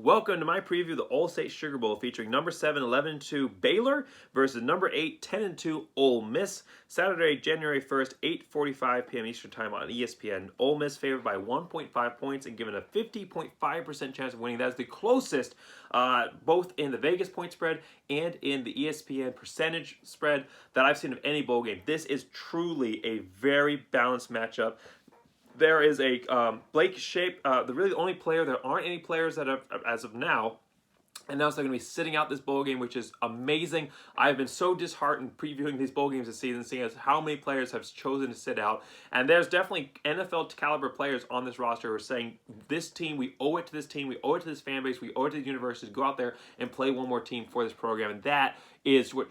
Welcome to my preview of the Allstate Sugar Bowl featuring number 7, 11-2 Baylor versus number 8, 10-2 Ole Miss. Saturday, January 1st, 8:45 p.m. Eastern Time on ESPN. Ole Miss favored by 1.5 points and given a 50.5% chance of winning. That is the closest both in the Vegas point spread and in the ESPN percentage spread that I've seen of any bowl game. This is truly a very balanced matchup. There is a Blake Shape, the only player. There aren't any players that have, as of now, announced they're going to be sitting out this bowl game, which is amazing. I've been so disheartened previewing these bowl games this season, seeing as how many players have chosen to sit out. And there's definitely NFL caliber players on this roster who are saying, this team, we owe it to this team, we owe it to this fan base, we owe it to the university to go out there and play one more team for this program. And that's what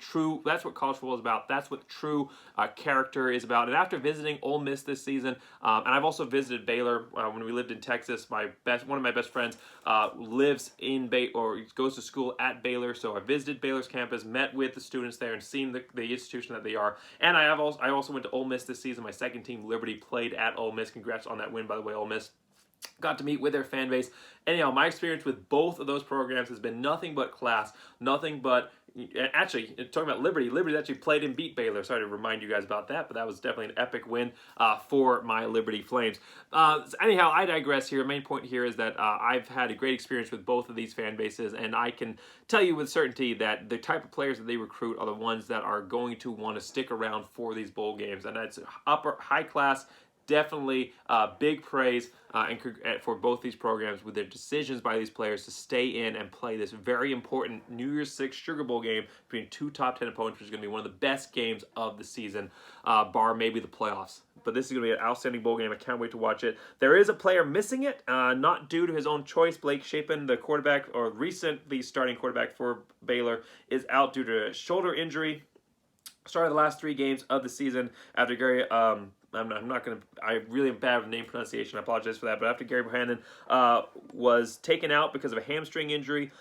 college football is about. That's what true character is about. And after visiting Ole Miss this season, and I've also visited Baylor when we lived in Texas. One of my best friends lives in or goes to school at Baylor, so I visited Baylor's campus, met with the students there, and seen the institution that they are. And I also went to Ole Miss this season. My second team, Liberty, played at Ole Miss. Congrats on that win, by the way, Ole Miss. Got to meet with their fan base. Anyhow, my experience with both of those programs has been nothing but class, nothing but. Actually, talking about Liberty actually played and beat Baylor. Sorry to remind you guys about that, but that was definitely an epic win for my Liberty Flames. Anyhow, I digress here. The main point here is that I've had a great experience with both of these fan bases, and I can tell you with certainty that the type of players that they recruit are the ones that are going to want to stick around for these bowl games, and that's high class. Definitely big praise for both these programs with their decisions by these players to stay in and play this very important New Year's Six Sugar Bowl game between two top 10 opponents, which is going to be one of the best games of the season, bar maybe the playoffs. But this is going to be an outstanding bowl game. I can't wait to watch it. There is a player missing it, not due to his own choice. Blake Shapen, the quarterback, or recently starting quarterback for Baylor, is out due to a shoulder injury. Started the last 3 games of the season after Gary. I really am bad with name pronunciation. I apologize for that. But after Gary Bohannon was taken out because of a hamstring injury,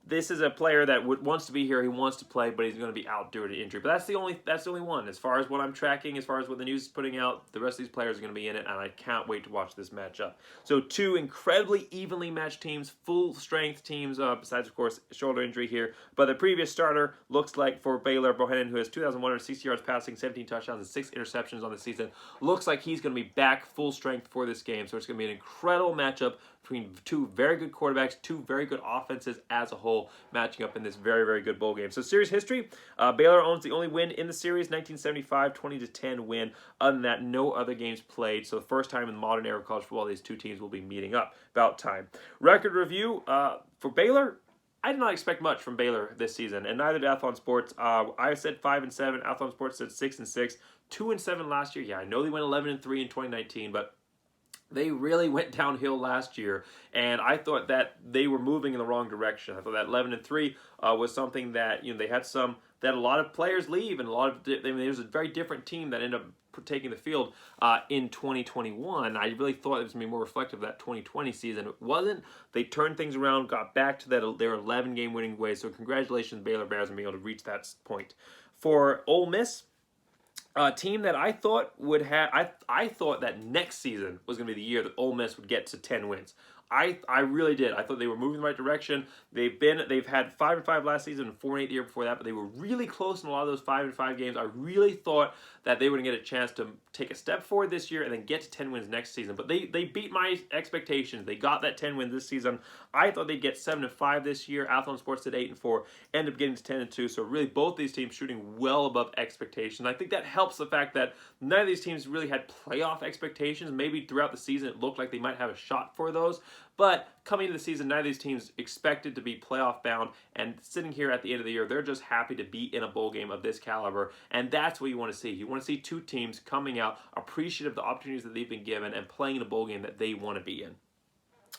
this is a player that wants to be here. He wants to play, but he's going to be out due to injury. But that's the only one. As far as what I'm tracking, as far as what the news is putting out, the rest of these players are going to be in it, and I can't wait to watch this matchup. So 2 incredibly evenly matched teams, full strength teams, besides, of course, shoulder injury here. But the previous starter looks like for Baylor, Bohannon, who has 2,160 yards passing, 17 touchdowns, and 6 interceptions on the season, looks like he's going to be back full strength for this game. So it's going to be an incredible matchup between 2 very good quarterbacks, 2 very good offenses as a whole, matching up in this very, very good bowl game. So series history, Baylor owns the only win in the series, 1975, 20-10 win. Other than that, no other games played. So the first time in the modern era of college football, these 2 teams will be meeting up. About time. Record review for Baylor. I did not expect much from Baylor this season, and neither did Athlon Sports. I said 5-7. Athlon Sports said 6-6. 2-7 last year. Yeah, I know they went 11-3 in 2019, but they really went downhill last year, and I thought that they were moving in the wrong direction. I thought that 11-3 was something that they had a lot of players leave, and there was a very different team that ended up taking the field in 2021. I really thought it was going to be more reflective of that 2020 season. It wasn't. They turned things around, got back to their 11-game winning way. So congratulations, Baylor Bears, on being able to reach that point. For Ole Miss, a team that I thought would have, I thought that next season was going to be the year that Ole Miss would get to 10 wins. I really did. I thought they were moving in the right direction. They've had 5-5 last season and 4-8 the year before that, but they were really close in a lot of those 5-5 games. I really thought that they would get a chance to take a step forward this year and then get to 10 wins next season. But they beat my expectations. They got that 10 wins this season. I thought they'd get 7-5 this year. Athlon Sports did 8-4, ended up getting to 10-2. So really, both these teams shooting well above expectations. I think that helps the fact that none of these teams really had playoff expectations. Maybe throughout the season it looked like they might have a shot for those. But coming into the season, none of these teams expected to be playoff bound, and sitting here at the end of the year, they're just happy to be in a bowl game of this caliber, and that's what you want to see. You want to see 2 teams coming out appreciative of the opportunities that they've been given and playing in a bowl game that they want to be in.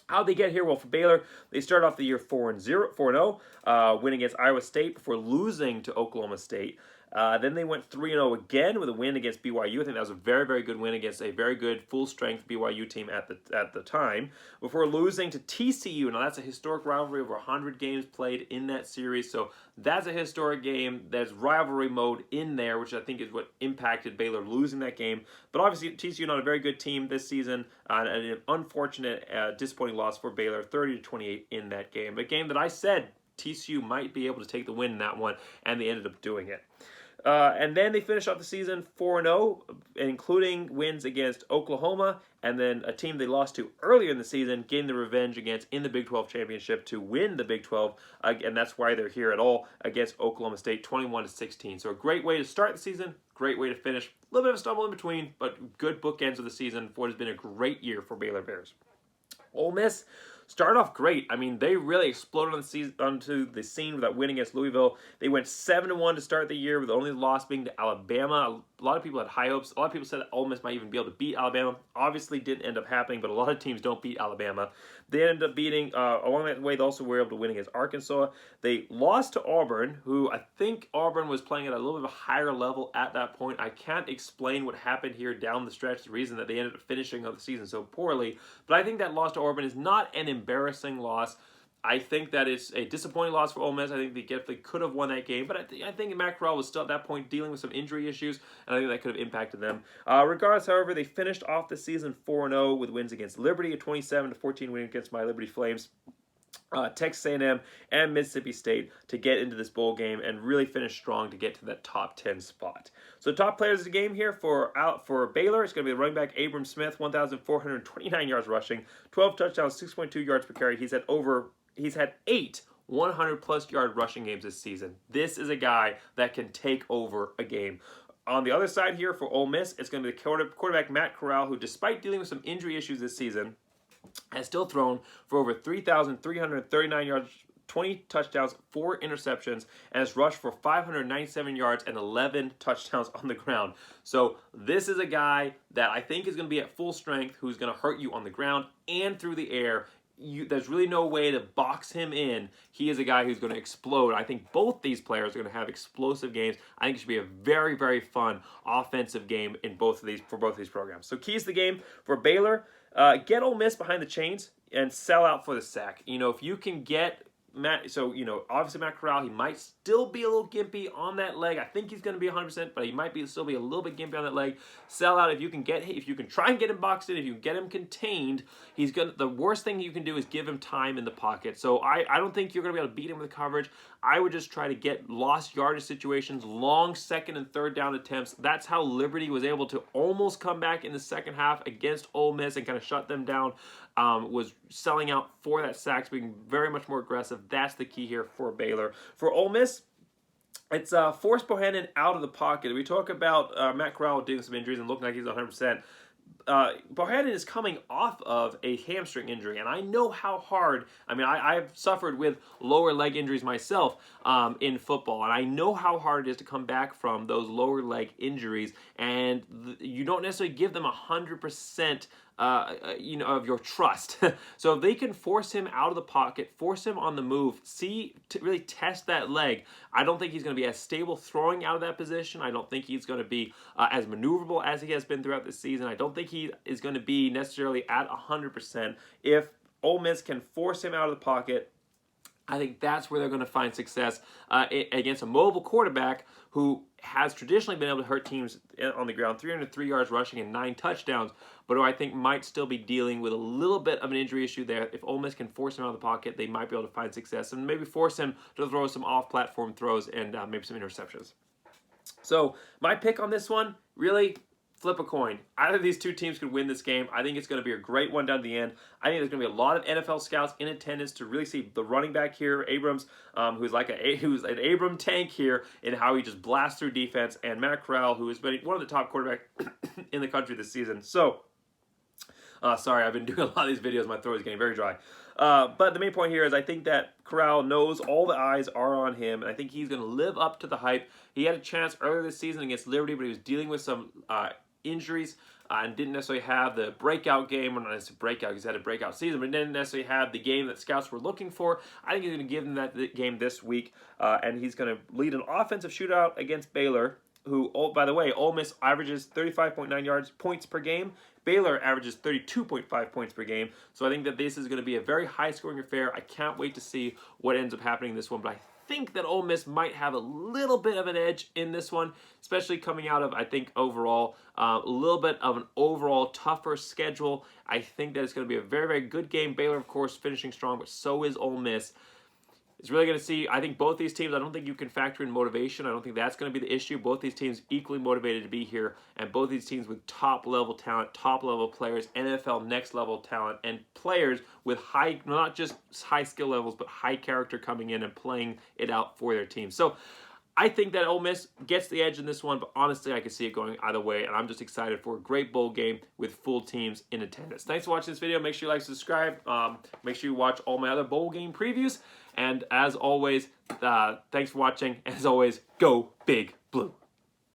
How'd they get here? Well, for Baylor, they started off the year 4-0, win against Iowa State before losing to Oklahoma State. Then they went 3-0 again with a win against BYU. I think that was a very, very good win against a very good full-strength BYU team at the time, before losing to TCU. Now, that's a historic rivalry, over 100 games played in that series, so that's a historic game. There's rivalry mode in there, which I think is what impacted Baylor losing that game. But obviously, TCU not a very good team this season, and an unfortunate, disappointing loss for Baylor, 30-28 in that game. A game that I said TCU might be able to take the win in that one, and they ended up doing it. And then they finished off the season 4-0, including wins against Oklahoma, and then a team they lost to earlier in the season, getting the revenge against in the Big 12 championship to win the Big 12, and that's why they're here at all, against Oklahoma State, 21-16. So a great way to start the season, great way to finish. A little bit of a stumble in between, but good bookends of the season for what has been a great year for Baylor Bears. Ole Miss started off great. I mean, they really exploded onto the scene with that win against Louisville. They went 7-1 to start the year, with the only loss being to Alabama. A lot of people had high hopes. A lot of people said that Ole Miss might even be able to beat Alabama. Obviously, didn't end up happening, but a lot of teams don't beat Alabama. They ended up beating, along that way, they also were able to win against Arkansas. They lost to Auburn, who I think Auburn was playing at a little bit of a higher level at that point. I can't explain what happened here down the stretch, the reason that they ended up finishing the season so poorly, but I think that loss to Auburn is not an embarrassing loss. I think that it's a disappointing loss for Ole Miss. I think they definitely could have won that game, but I think Matt Corral was still at that point dealing with some injury issues, and I think that could have impacted them. Regardless, however, they finished off the season 4-0 with wins against Liberty, a 27-14 win against my Liberty Flames, Texas A&M, and Mississippi State to get into this bowl game and really finish strong to get to that top 10 spot. So top players of the game here for Baylor, it's going to be the running back Abram Smith, 1,429 yards rushing, 12 touchdowns, 6.2 yards per carry. He's had 8 100-plus yard rushing games this season. This is a guy that can take over a game. On the other side here for Ole Miss, it's going to be the quarterback Matt Corral, who, despite dealing with some injury issues this season, has still thrown for over 3,339 yards, 20 touchdowns, 4 interceptions, and has rushed for 597 yards and 11 touchdowns on the ground. So this is a guy that I think is going to be at full strength, who's going to hurt you on the ground and through the air. There's really no way to box him in. He is a guy who's going to explode. I think both these players are going to have explosive games. I think it should be a very, very fun offensive game for both of these programs. So keys to the game for Baylor: get Ole Miss behind the chains and sell out for the sack. If you can get Matt, obviously Matt Corral, he might still be a little gimpy on that leg. I think he's going to be 100%, but he might still be a little bit gimpy on that leg. Sell out if you can try and get him boxed in, if you can get him contained. The worst thing you can do is give him time in the pocket. So I don't think you're going to be able to beat him with coverage. I would just try to get lost yardage situations, long second and third down attempts. That's how Liberty was able to almost come back in the second half against Ole Miss and kind of shut them down. Was selling out for that sacks, being very much more aggressive. That's the key here for Baylor. For Ole Miss, it's force Bohannon out of the pocket. We talk about Matt Corral doing some injuries and looking like he's 100%. Bohannon is coming off of a hamstring injury, and I know how hard, I've suffered with lower leg injuries myself in football, and I know how hard it is to come back from those lower leg injuries, and you don't necessarily give them 100% of your trust. So if they can force him out of the pocket, force him on the move, really test that leg, I don't think he's going to be as stable throwing out of that position. I don't think he's going to be as maneuverable as he has been throughout this season. I don't think he is going to be necessarily at 100%. If Ole Miss can force him out of the pocket, I think that's where they're going to find success against a mobile quarterback who has traditionally been able to hurt teams on the ground, 303 yards rushing and 9 touchdowns, but who I think might still be dealing with a little bit of an injury issue there. If Ole Miss can force him out of the pocket, they might be able to find success and maybe force him to throw some off-platform throws and maybe some interceptions. So my pick on this one, really, flip a coin. Either of these two teams could win this game. I think it's going to be a great one down to the end. I think there's going to be a lot of NFL scouts in attendance to really see the running back here, Abrams, who's an Abram tank here in how he just blasts through defense, and Matt Corral, who has been one of the top quarterbacks in the country this season. So, sorry, I've been doing a lot of these videos. My throat is getting very dry. But the main point here is I think that Corral knows all the eyes are on him, and I think he's going to live up to the hype. He had a chance earlier this season against Liberty, but he was dealing with some injuries and didn't necessarily have the breakout game, or not necessarily breakout because he had a breakout season, but didn't necessarily have the game that scouts were looking for. I think he's going to give them that game this week, and he's going to lead an offensive shootout against Baylor, who, by the way, Ole Miss averages 35.9 points per game. Baylor averages 32.5 points per game. So I think that this is going to be a very high-scoring affair. I can't wait to see what ends up happening in this one, but I think that Ole Miss might have a little bit of an edge in this one, especially coming out of, I think, overall, a little bit of an overall tougher schedule. I think that it's going to be a very, very good game. Baylor, of course, finishing strong, but so is Ole Miss. It's really going to see, I think both these teams, I don't think you can factor in motivation. I don't think that's going to be the issue. Both these teams equally motivated to be here, and both these teams with top-level talent, top-level players, NFL next-level talent, and players with high, not just high skill levels, but high character coming in and playing it out for their team. So I think that Ole Miss gets the edge in this one, but honestly, I can see it going either way, and I'm just excited for a great bowl game with full teams in attendance. Thanks for watching this video. Make sure you like, subscribe. Make sure you watch all my other bowl game previews. And as always, thanks for watching. As always, go Big Blue.